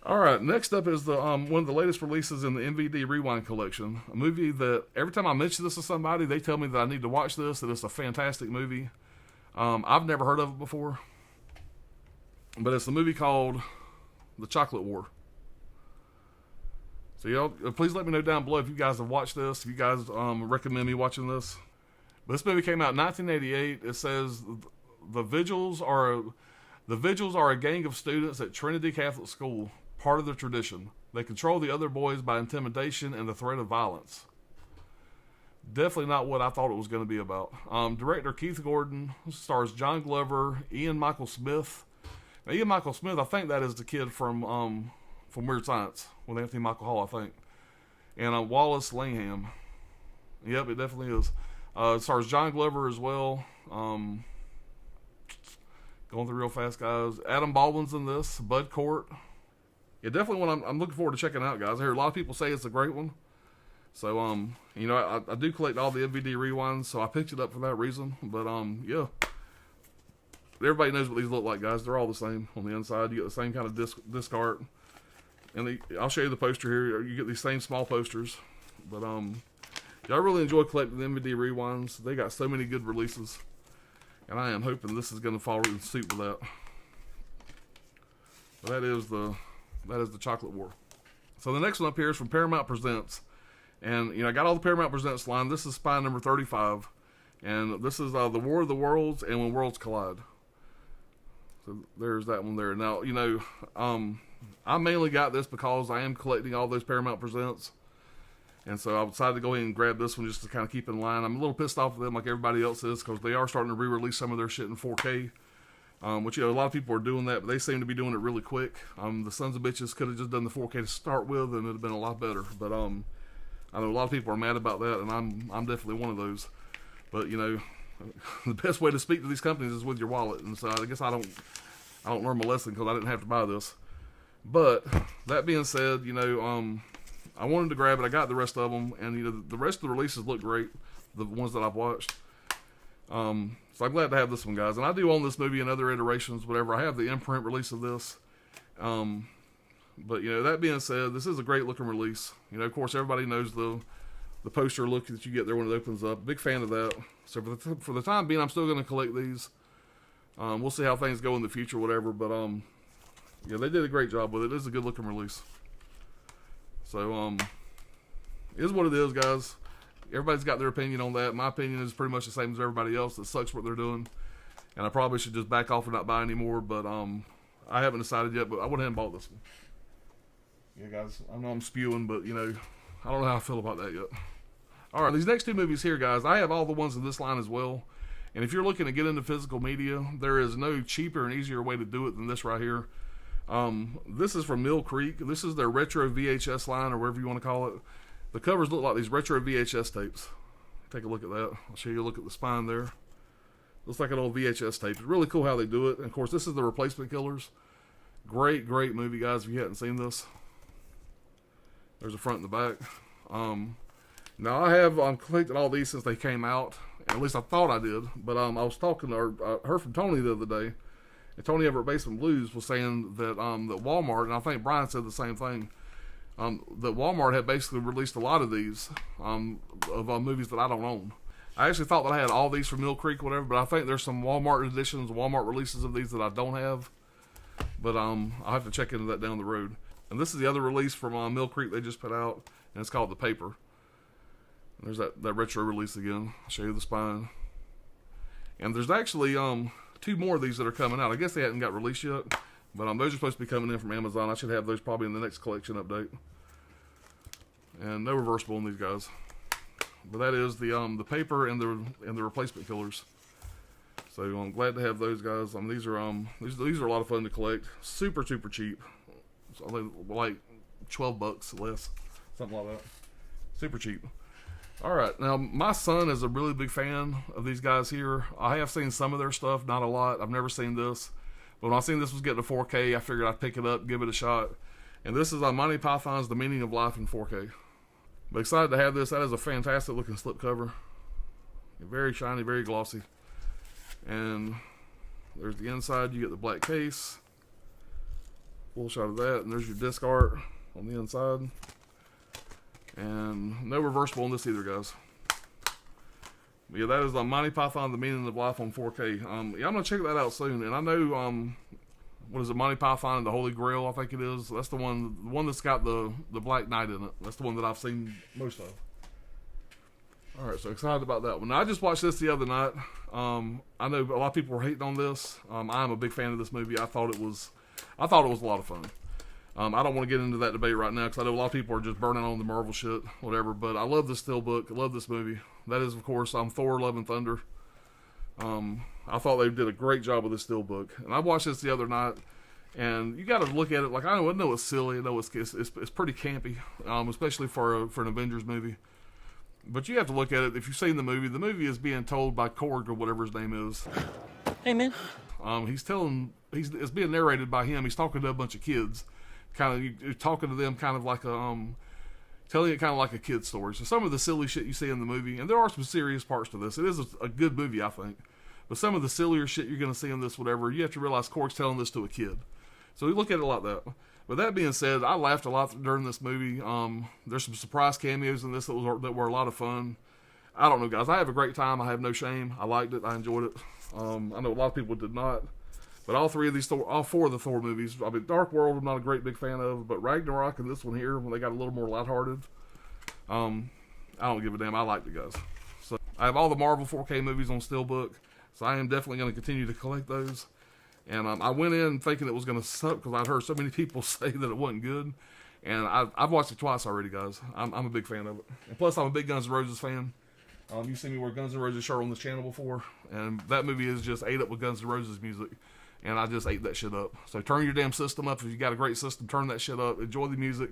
All right, next up is the one of the latest releases in the MVD Rewind collection. A movie that every time I mention this to somebody, they tell me that I need to watch this, that it's a fantastic movie. I've never heard of it before. But it's a movie called The Chocolate War. So, y'all, please let me know down below if you guys have watched this, if you guys recommend me watching this. But this movie came out in 1988. It says the Vigils are a gang of students at Trinity Catholic School, part of the tradition. They control the other boys by intimidation and the threat of violence. Definitely not what I thought it was going to be about. Director Keith Gordon stars John Glover, Ian Michael Smith. Now, Ian Michael Smith, I think that is the kid from Weird Science with Anthony Michael Hall, I think. And Wallace Langham. Yep, it definitely is. It stars John Glover as well. Going through real fast, guys. Adam Baldwin's in this. Bud Cort. Yeah, definitely one I'm looking forward to checking out, guys. I hear a lot of people say it's a great one. So, you know, I do collect all the MVD rewinds, so I picked it up for that reason. But, yeah. Everybody knows what these look like, guys. They're all the same on the inside. You get the same kind of disc art. And I'll show you the poster here. You get these same small posters. But, I really enjoy collecting the MVD rewinds. They got so many good releases. And I am hoping this is going to follow in suit with that. But that is the Chocolate War. So the next one up here is from Paramount Presents. And, you know, I got all the Paramount Presents line. This is spine number 35. And this is The War of the Worlds and When Worlds Collide. So there's that one there. Now, you know, I mainly got this because I am collecting all those Paramount Presents. And so I decided to go ahead and grab this one just to kind of keep in line. I'm a little pissed off with them like everybody else is because they are starting to re-release some of their shit in 4K. Which, you know, a lot of people are doing that, but they seem to be doing it really quick. The sons of bitches could have just done the 4K to start with and it would have been a lot better. But I know a lot of people are mad about that, and I'm definitely one of those. But, you know, the best way to speak to these companies is with your wallet. And so I guess I don't learn my lesson because I didn't have to buy this. But that being said, you know, I wanted to grab it. I got the rest of them, and you know, the rest of the releases look great. The ones that I've watched. So I'm glad to have this one, guys. And I do own this movie in other iterations, whatever. I have the imprint release of this. But, you know, that being said, this is a great looking release. You know, of course, everybody knows the poster look that you get there when it opens up. Big fan of that. So for the time being, I'm still going to collect these. We'll see how things go in the future, whatever. But, yeah, they did a great job with it. It is a good looking release. So, it is what it is, guys. Everybody's got their opinion on that. My opinion is pretty much the same as everybody else. It sucks what they're doing. And I probably should just back off and not buy anymore. But I haven't decided yet. But I went ahead and bought this one. Yeah, guys. I know I'm spewing, but, you know, I don't know how I feel about that yet. All right, these next two movies here, guys, I have all the ones in this line as well. And if you're looking to get into physical media, there is no cheaper and easier way to do it than this right here. This is from Mill Creek. This is their retro VHS line, or whatever you want to call it. The covers look like these retro VHS tapes. Take a look at that. I'll show you a look at the spine there. Looks like an old VHS tape. It's really cool how they do it. And of course, this is the Replacement Killers. Great, great movie, guys, if you hadn't seen this. There's the front and the back. Now, I have collected all these since they came out. At least I thought I did. But I was talking to heard from Tony the other day. And Tony over at Basement Blues was saying that that Walmart, and I think Brian said the same thing, that Walmart had basically released a lot of these of movies that I don't own. I actually thought that I had all these from Mill Creek or whatever, but I think there's some Walmart editions, Walmart releases of these that I don't have. but I'll have to check into that down the road. And this is the other release from Mill Creek they just put out, and it's called The Paper. And there's that retro release again. I'll show you the spine. And there's actually 2 more of these that are coming out. I guess they hadn't got released yet, but those are supposed to be coming in from Amazon. I should have those probably in the next collection update. And no reversible in these guys. But that is the Paper and the Replacement Killers. So I'm glad to have those guys. These are a lot of fun to collect. Super cheap. So like $12 less, something like that. Super cheap. All right, now my son is a really big fan of these guys here. I have seen some of their stuff, not a lot. I've never seen this, but when I seen this was getting to 4K, I figured I'd pick it up, give it a shot. And this is Monty Python's The Meaning of Life in 4K. But excited to have this. That is a fantastic looking slipcover. Very shiny, very glossy. And there's the inside. You get the black case. Full shot of that. And there's your disc art on the inside. And no reversible on this either, guys. But yeah, that is Monty Python, The Meaning of Life on 4K. Yeah, I'm going to check that out soon. And I know, what is it, Monty Python and the Holy Grail, I think it is. That's the one that's got the Black Knight in it. That's the one that I've seen most of. Alright, so excited about that one. Now, I just watched this the other night. I know a lot of people were hating on this. I'm a big fan of this movie. I thought it was a lot of fun. I don't want to get into that debate right now because I know a lot of people are just burning on the Marvel shit, whatever. But I love this Steelbook. I love this movie. That is, of course, Thor: Love and Thunder. I thought they did a great job with this Steelbook. And I watched this the other night, and you got to look at it like, I know it's silly. I know it's pretty campy, especially for an Avengers movie. But you have to look at it. If you've seen the movie is being told by Korg or whatever his name is.
Hey, man.
It's being narrated by him. He's talking to a bunch of kids. You're talking to them kind of like telling it kind of like a kid's story. So some of the silly shit you see in the movie, and there are some serious parts to this. It is a good movie, I think. But some of the sillier shit you're going to see in this, whatever, you have to realize Korg's telling this to a kid. So we look at it like that. But that being said, I laughed a lot during this movie. There's some surprise cameos in this that were a lot of fun. I don't know, guys. I have a great time. I have no shame. I liked it. I enjoyed it. I know a lot of people did not. But all 4 of the Thor movies, Dark World I'm not a great big fan of, but Ragnarok and this one here, when they got a little more lighthearted, I don't give a damn. I liked it, guys. So I have all the Marvel 4K movies on Steelbook, so I am definitely going to continue to collect those. And I went in thinking it was going to suck because I'd heard so many people say that it wasn't good. And I've watched it twice already, guys. I'm a big fan of it. And plus, I'm a big Guns N' Roses fan. You've seen me wear Guns N' Roses shirt on this channel before. And that movie is just ate up with Guns N' Roses music. And I just ate that shit up. So turn your damn system up. If you got a great system, turn that shit up. Enjoy the music.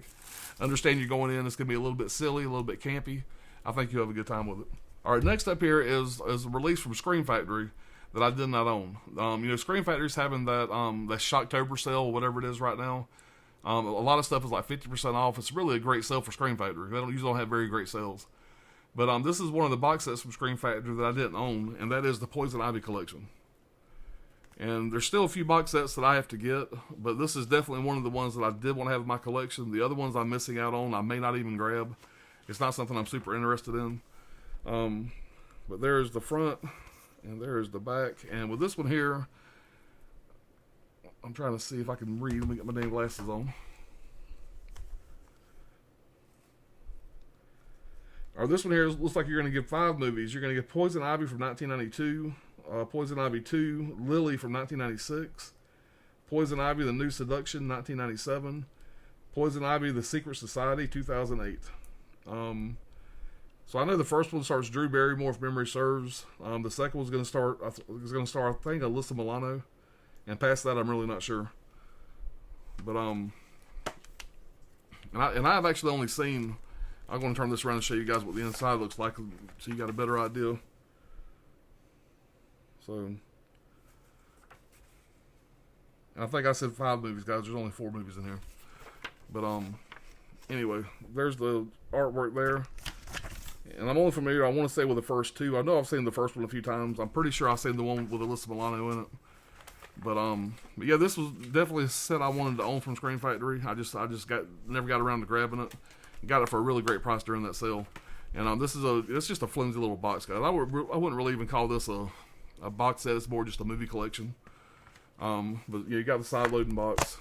Understand you're going in. It's going to be a little bit silly, a little bit campy. I think you'll have a good time with it. All right, next up here is a release from Scream Factory that I did not own. Scream Factory's having that Shocktober sale, whatever it is right now. A lot of stuff is like 50% off. It's really a great sale for Scream Factory. They usually don't have very great sales. But this is one of the box sets from Scream Factory that I didn't own, and that is the Poison Ivy collection. And there's still a few box sets that I have to get, but this is definitely one of the ones that I did want to have in my collection. The other ones I'm missing out on, I may not even grab. It's not something I'm super interested in. But there's the front, and there's the back. And with this one here, I'm trying to see if I can read. Let me get my damn glasses on. Or this one here looks like you're going to get 5 movies. You're going to get Poison Ivy from 1992. Poison Ivy 2, Lily from 1996, Poison Ivy, The New Seduction, 1997, Poison Ivy, The Secret Society, 2008. So I know the first one starts Drew Barrymore, if memory serves. The second one's going to start, I think, Alyssa Milano, and past that, I'm really not sure. But and I've actually only seen. I'm going to turn this around and show you guys what the inside looks like, so you got a better idea. So, and I think I said 5 movies, guys. There's only 4 movies in here. But anyway, there's the artwork there. And I'm only familiar, I want to say, with the first 2. I know I've seen the first one a few times. I'm pretty sure I've seen the one with Alyssa Milano in it. But yeah, this was definitely a set I wanted to own from Scream Factory. I just never got around to grabbing it. Got it for a really great price during that sale. And it's just a flimsy little box, guys. I wouldn't really even call this a box set. It's more just a movie collection. But yeah, you got the side loading box.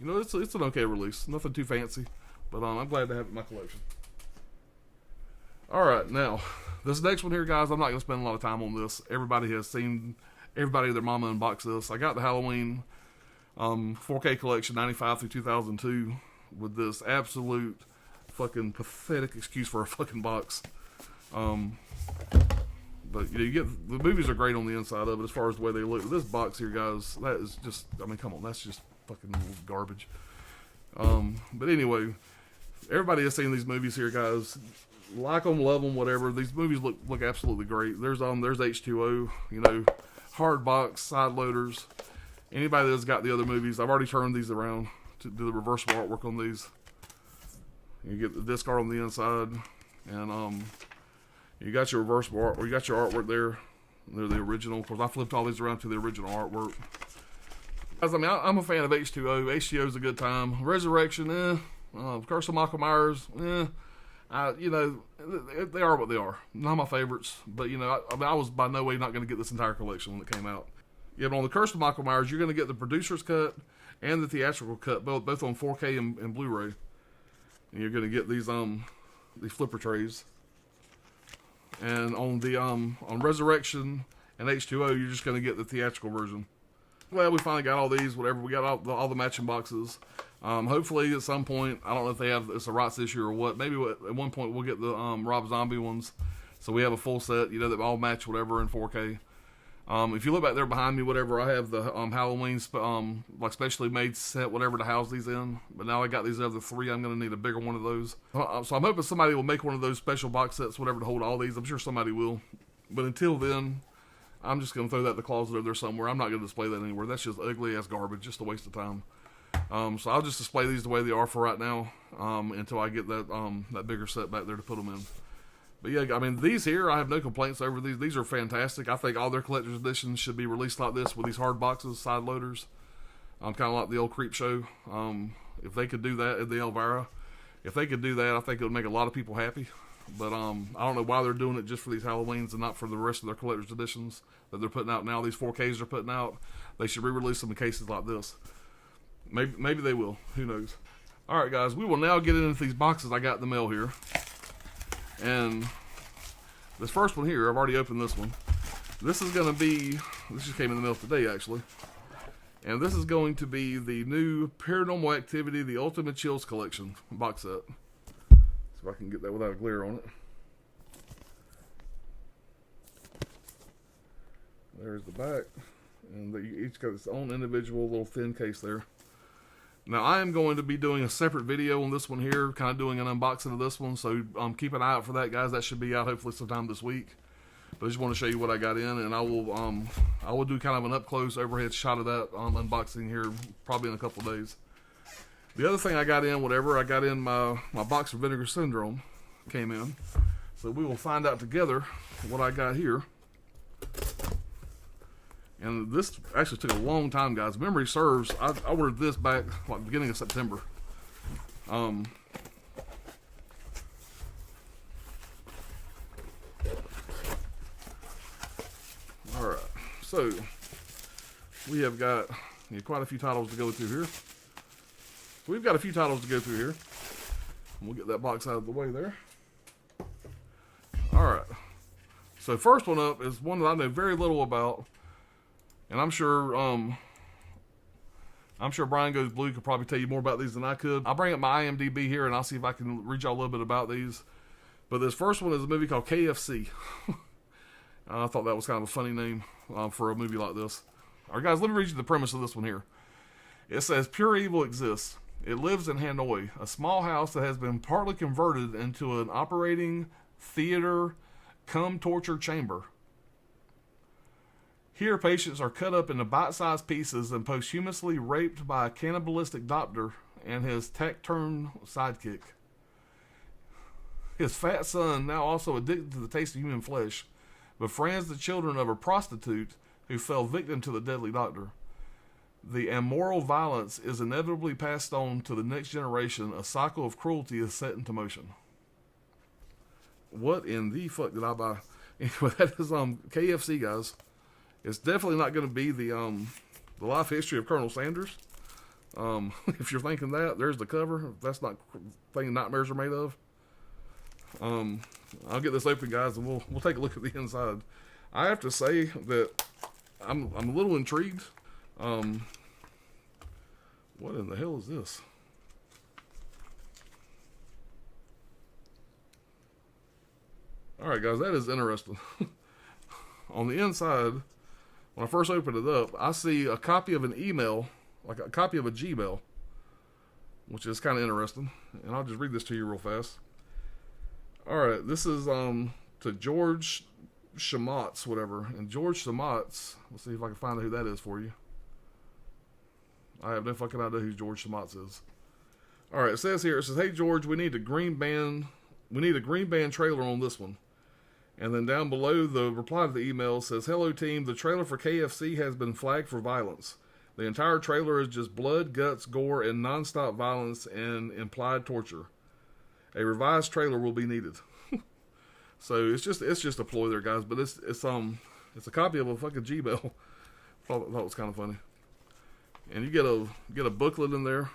You know, it's an okay release. Nothing too fancy, but I'm glad to have it in my collection. All right, now this next one here, guys, I'm not gonna spend a lot of time on this. Everybody has seen, everybody and their mama unbox this. I got the Halloween 4K collection 95 through 2002 with this absolute fucking pathetic excuse for a fucking box. But you know, you get the movies are great on the inside of it as far as the way they look. But this box here, guys, that is just, I mean, come on, that's just fucking garbage. But anyway, everybody has seen these movies here, guys. Like them, love them, whatever. These movies look absolutely great. There's H2O, you know, hard box, side loaders. Anybody that's got the other movies, I've already turned these around to do the reversible artwork on these. You get the disc art on the inside, and you got your reversible art, or you got your artwork there. They're the original. Of course, I flipped all these around to the original artwork. Guys, I mean, I'm a fan of H2O. H2O is a good time. Resurrection, Curse of Michael Myers, you know, they are what they are. Not my favorites, but you know, I was by no way not going to get this entire collection when it came out. Yeah, but on the Curse of Michael Myers, you're going to get the producer's cut and the theatrical cut, both on 4K and Blu-ray. And you're going to get these flipper trays. And on the on Resurrection and H2O, you're just going to get the theatrical version. Well, we finally got all these. Whatever, we got all the matching boxes. Hopefully, at some point, I don't know if they have it's a rights issue or what. Maybe at one point we'll get the Rob Zombie ones, so we have a full set. You know, that all match whatever in 4K. If you look back there behind me, whatever, I have the Halloween like specially made set, whatever, to house these in. But now I got these other three. I'm going to need a bigger one of those. So I'm hoping somebody will make one of those special box sets, whatever, to hold all these. I'm sure somebody will. But until then, I'm just going to throw that in the closet over there somewhere. I'm not going to display that anywhere. That's just ugly as garbage, just a waste of time. So I'll just display these the way they are for right now, until I get that bigger set back there to put them in. But yeah, I mean, these here, I have no complaints over these. These are fantastic. I think all their collector's editions should be released like this with these hard boxes, side loaders. Kind of like the old Creep Show. If they could do that at the Elvira, if they could do that, I think it would make a lot of people happy. But I don't know why they're doing it just for these Halloweens and not for the rest of their collector's editions that they're putting out now. These 4Ks they're putting out, they should re-release them in cases like this. Maybe they will. Who knows? All right, guys, we will now get into these boxes I got in the mail here. And this first one here, I've already opened this one. This is going to be, this just came in the mail today, actually. And this is going to be the new Paranormal Activity, The Ultimate Chills Collection box set. See if I can get that without a glare on it. There's the back. And they each got its own individual little thin case there. Now, I am going to be doing a separate video on this one here, kind of doing an unboxing of this one, so keep an eye out for that, guys. That should be out hopefully sometime this week. But I just want to show you what I got in, and I will do kind of an up-close overhead shot of that unboxing here probably in a couple of days. The other thing I got in, my box of Vinegar Syndrome came in. So we will find out together what I got here. And this actually took a long time, guys. Memory serves, I ordered this back like beginning of September. Alright, so we have got quite a few titles to go through here. So we've got a few titles to go through here. We'll get that box out of the way there. Alright, so first one up is one that I know very little about. And I'm sure Brian Goes Blue could probably tell you more about these than I could. I'll bring up my IMDb here and I'll see if I can read y'all a little bit about these. But this first one is a movie called KFC. I thought that was kind of a funny name for a movie like this. All right, guys, let me read you the premise of this one here. It says, pure evil exists. It lives in Hanoi, a small house that has been partly converted into an operating theater cum torture chamber. Here, patients are cut up into bite-sized pieces and posthumously raped by a cannibalistic doctor and his taciturn sidekick. His fat son, now also addicted to the taste of human flesh, befriends the children of a prostitute who fell victim to the deadly doctor. The immoral violence is inevitably passed on to the next generation. A cycle of cruelty is set into motion. What in the fuck did I buy? Anyway, that is KFC, guys. It's definitely not going to be the The Life History of Colonel Sanders. If you're thinking that, there's the cover. If that's not the thing nightmares are made of. I'll get this open, guys, and we'll take a look at the inside. I have to say that I'm a little intrigued. What in the hell is this? All right, guys, that is interesting. On the inside, when I first opened it up, I see a copy of an email, like a copy of a Gmail, which is kind of interesting. And I'll just read this to you real fast. All right, this is to George Shamatz, whatever. And George Shamatz, let's see if I can find out who that is for you. I have no fucking idea who George Shamatz is. All right, it says here, it says, "Hey George, we need a green band trailer on this one." And then down below, the reply to the email says, "Hello team, the trailer for KFC has been flagged for violence. The entire trailer is just blood, guts, gore, and nonstop violence and implied torture. A revised trailer will be needed." So it's just a ploy there, guys. But it's a copy of a fucking Gmail. thought it was kind of funny. And you get a booklet in there.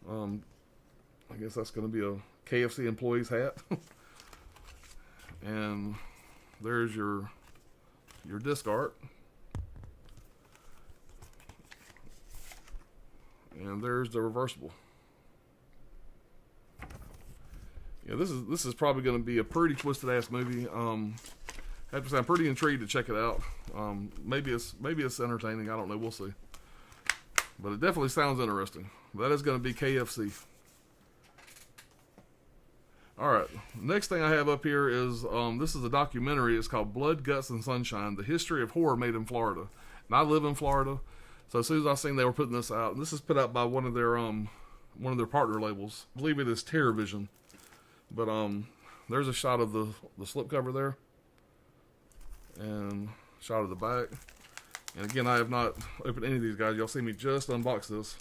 I guess that's going to be a KFC employee's hat. And there's your disc art. And there's the reversible. Yeah, this is probably going to be a pretty twisted ass movie. I have to say, I'm pretty intrigued to check it out. Maybe it's entertaining. I don't know. We'll see. But it definitely sounds interesting. That is going to be KFC. All right. Next thing I have up here is this is a documentary. It's called Blood, Guts, and Sunshine: The History of Horror Made in Florida. And I live in Florida, so as soon as I seen they were putting this out, and this is put out by one of their partner labels. I believe it is Terror Vision. But there's a shot of the slipcover there, and shot of the back. And again, I have not opened any of these, guys. Y'all see me just unbox this.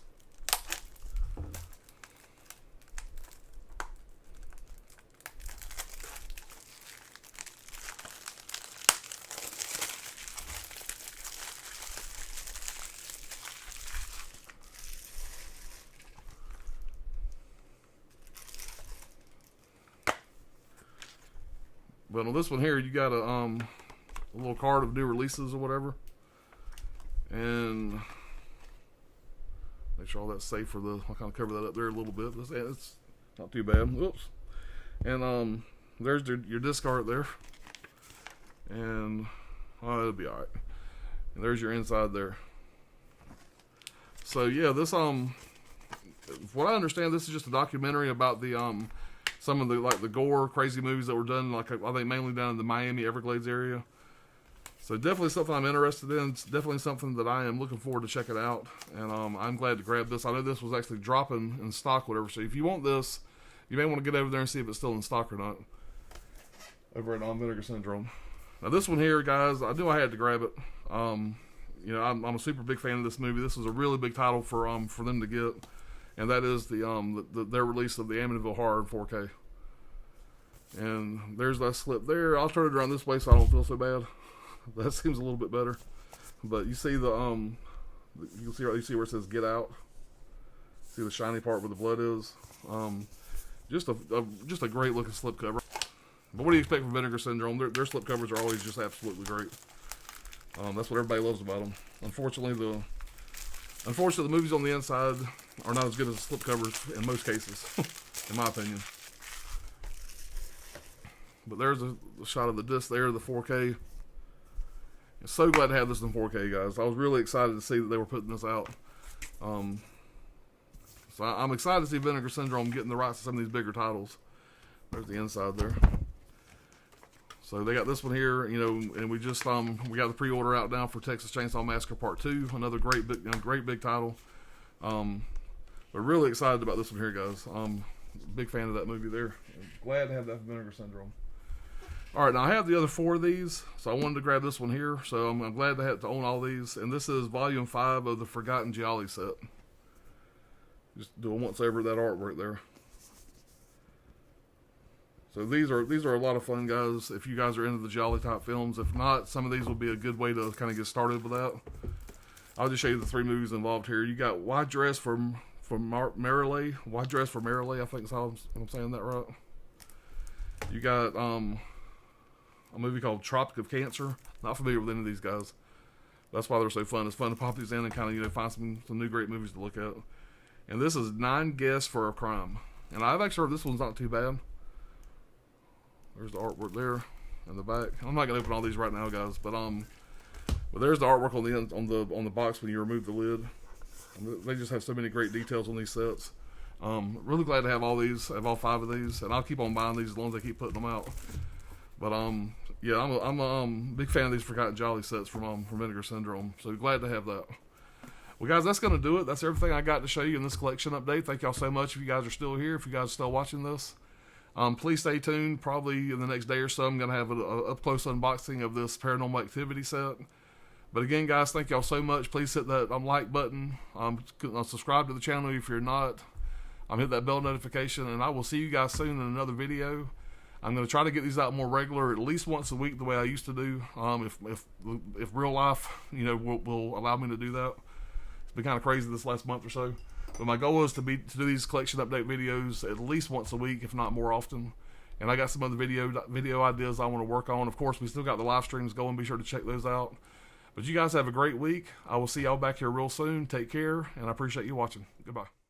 But on this one here, you got a little card of new releases or whatever, and make sure all that's safe for the. I'll kind of cover that up there a little bit. It's not too bad. Oops. And there's your disc art there, and it'll be all right. And there's your inside there. So yeah, this from what I understand, this is just a documentary about the some of the gore crazy movies that were done, like I think mainly down in the Miami Everglades area. So definitely something I'm interested in. It's definitely something that I am looking forward to checking out. And I'm glad to grab this. I know this was actually dropping in stock, whatever. So if you want this, you may want to get over there and see if it's still in stock or not. Over at Vinegar Syndrome. Now this one here, guys, I knew I had to grab it. I'm a super big fan of this movie. This was a really big title for them to get. And that is their release of the Amityville Horror in 4K. And there's that slip there. I'll turn it around this way so I don't feel so bad. That seems a little bit better. But you see you see where it says "Get Out." See the shiny part where the blood is. Just a great looking slip cover. But what do you expect from Vinegar Syndrome? Their slip covers are always just absolutely great. That's what everybody loves about them. Unfortunately, the movies on the inside are not as good as the slip covers in most cases, in my opinion. But there's a shot of the disc there, the 4K. I'm so glad to have this in 4K, guys. I was really excited to see that they were putting this out. So I'm excited to see Vinegar Syndrome getting the rights to some of these bigger titles. There's the inside there. So they got this one here, and we just we got the pre-order out now for Texas Chainsaw Massacre Part 2, another great big title. But really excited about this one here, guys. Big fan of that movie there. Glad to have that Vinegar Syndrome. All right, now I have the other 4 of these, so I wanted to grab this one here. So I'm glad to own all these, and this is Volume 5 of the Forgotten Gialli set. Just do a once over that artwork there. So these are a lot of fun, guys. If you guys are into the Gialli type films, if not, some of these will be a good way to kind of get started with that. I'll just show you the 3 movies involved here. You got Why Dress for Marilee. Why Dress for Marilee, I think is how I'm saying that right. You got a movie called Tropic of Cancer. Not familiar with any of these guys. That's why they're so fun. It's fun to pop these in and kind of find some new great movies to look at. And this is 9 Guests for a Crime. And I've actually heard this one's not too bad. There's the artwork there in the back. I'm not gonna open all these right now, guys, but there's the artwork on the box when you remove the lid. They just have so many great details on these sets. Really glad to have all 5 of these, and I'll keep on buying these as long as they keep putting them out. But yeah, I'm a big fan of these Forgotten Jolly sets from Vinegar Syndrome. So glad to have that. Well, guys, that's gonna do it. That's everything I got to show you in this collection update. Thank y'all so much. If you guys are still here, if you guys are still watching this, please stay tuned. Probably in the next day or so, I'm gonna have an up close unboxing of this Paranormal Activity set. But again, guys, thank y'all so much. Please hit that like button. Subscribe to the channel if you're not. Hit that bell notification, and I will see you guys soon in another video. I'm going to try to get these out more regular, at least once a week, the way I used to do. If real life, will allow me to do that. It's been kind of crazy this last month or so. But my goal is to do these collection update videos at least once a week, if not more often. And I got some other video ideas I want to work on. Of course, we still got the live streams going. Be sure to check those out. But you guys have a great week. I will see y'all back here real soon. Take care, and I appreciate you watching. Goodbye.